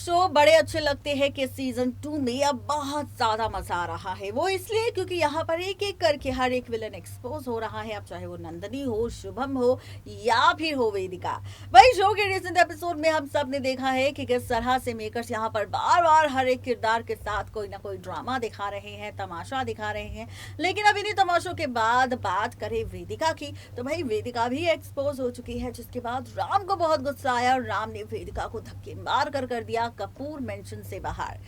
Show बड़े अच्छे लगते हैं कि सीजन 2 में अब बहुत ज्यादा मजा आ रहा है। वो इसलिए क्योंकि यहाँ पर एक एक करके हर एक विलन एक्सपोज हो रहा है। अब चाहे वो नंदनी हो, शुभम हो या फिर हो वेदिका। वही शो के रिसेंट एपिसोड में हम सब ने देखा है कि किस तरह से मेकर्स यहाँ पर बार बार हर एक किरदार के साथ कोई ना कोई ड्रामा दिखा रहे हैं, तमाशा दिखा रहे हैं। लेकिन अब इन्हीं तमाशों के बाद बात करें वेदिका की, तो भाई वेदिका भी एक्सपोज हो चुकी है, जिसके बाद राम को बहुत गुस्सा आया और राम ने वेदिका को धक्के मार कर दिया कपूर मेंशन से बाहर।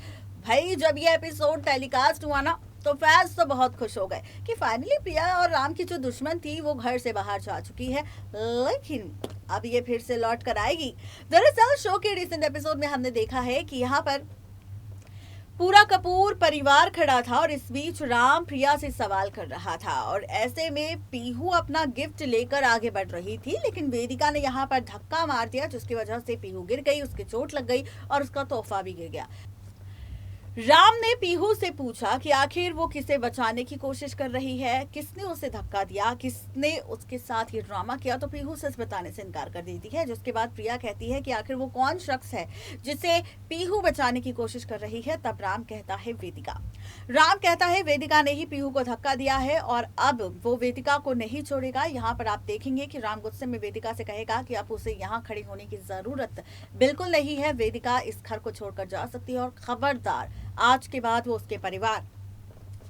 भाई जब ये एपिसोड टेलीकास्ट हुआ ना, तो फैंस तो बहुत खुश हो गए कि फाइनली प्रिया और राम की जो दुश्मन थी वो घर से बाहर जा चुकी है। लेकिन अब ये फिर से लौट कर आएगी। दरअसल शो के रिसेंट एपिसोड में हमने देखा है कि यहाँ पर पूरा कपूर परिवार खड़ा था और इस बीच राम प्रिया से सवाल कर रहा था और ऐसे में पीहू अपना गिफ्ट लेकर आगे बढ़ रही थी, लेकिन वेदिका ने यहाँ पर धक्का मार दिया, जिसकी वजह से पीहू गिर गई, उसके चोट लग गई और उसका तोहफा भी गिर गया। राम ने पीहू से पूछा कि आखिर वो किसे बचाने की कोशिश कर रही है, किसने उसे धक्का दिया, किसने उसके साथ ये ड्रामा किया। तो पीहू सच बताने से इनकार कर देती है, जिसके बाद प्रिया कहती है कि आखिर वो कौन शख्स है जिसे पीहू बचाने की कोशिश कर रही है। तब राम कहता है वेदिका। राम कहता है वेदिका ने ही पीहू को धक्का दिया है और अब वो वेदिका को नहीं छोड़ेगा। यहाँ पर आप देखेंगे कि राम गुस्से में वेदिका से कहेगा कि अब उसे यहाँ खड़ी होने की जरूरत बिल्कुल नहीं है, वेदिका इस घर को छोड़कर जा सकती है और खबरदार आज के बाद वो उसके परिवार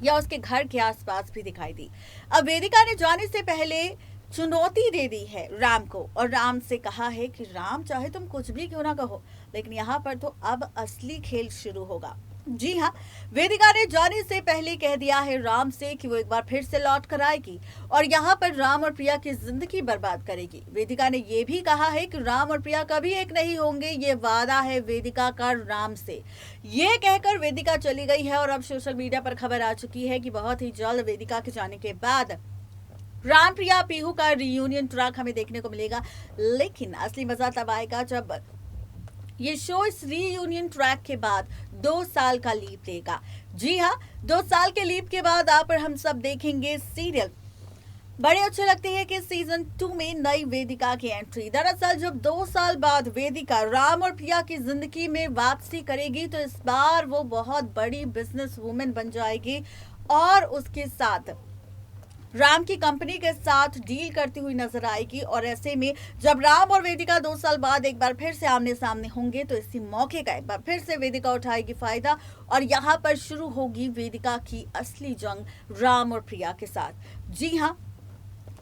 या उसके घर के आसपास भी दिखाई दी। अब वेदिका ने जाने से पहले चुनौती दे दी है राम को और राम से कहा है कि राम चाहे तुम कुछ भी क्यों ना कहो, लेकिन यहाँ पर तो अब असली खेल शुरू होगा। जी हाँ, वेदिका ने जाने से पहले कह दिया है राम से कि वो एक बार फिर से लौट कर आएगी और यहाँ पर राम और प्रिया की जिंदगी बर्बाद करेगी। वेदिका ने ये भी कहा है कि राम और प्रिया कभी एक नहीं होंगे, ये वादा है वेदिका का राम से। ये कहकर वेदिका चली गई है और अब सोशल मीडिया पर खबर आ चुकी है कि बहुत ही जल्द वेदिका के जाने के बाद राम प्रिया पीहू का रियूनियन ट्रैक हमें देखने को मिलेगा। लेकिन असली मजा तब आएगा जब ये शो इस रीयूनियन ट्रैक के बाद 2 साल का लीप देगा। जी हाँ, 2 साल के लीप के बाद आप और हम सब देखेंगे सीरियल बड़े अच्छे लगते हैं कि सीजन 2 में नई वेदिका की एंट्री। दरअसल जब 2 साल बाद वेदिका राम और प्रिया की जिंदगी में वापसी करेगी, तो इस बार वो बहुत बड़ी बिजनेस वुमेन बन जाएगी और उसके साथ राम की कंपनी के साथ डील करती हुई नजर आएगी। और ऐसे में जब राम और वेदिका 2 साल बाद एक बार फिर से आमने सामने होंगे, तो इसी मौके का एक बार फिर से वेदिका उठाएगी फायदा और यहाँ पर शुरू होगी वेदिका की असली जंग राम और प्रिया के साथ। जी हाँ,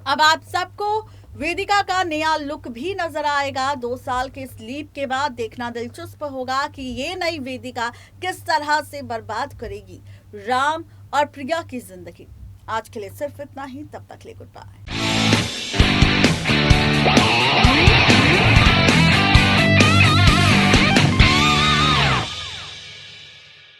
अब आप सबको वेदिका का नया लुक भी नजर आएगा। 2 साल के स्लीप के बाद देखना दिलचस्प होगा कि ये नई वेदिका किस तरह से बर्बाद करेगी राम और प्रिया की जिंदगी। आज के लिए सिर्फ इतना ही, तब तक के लिए गुड बाय।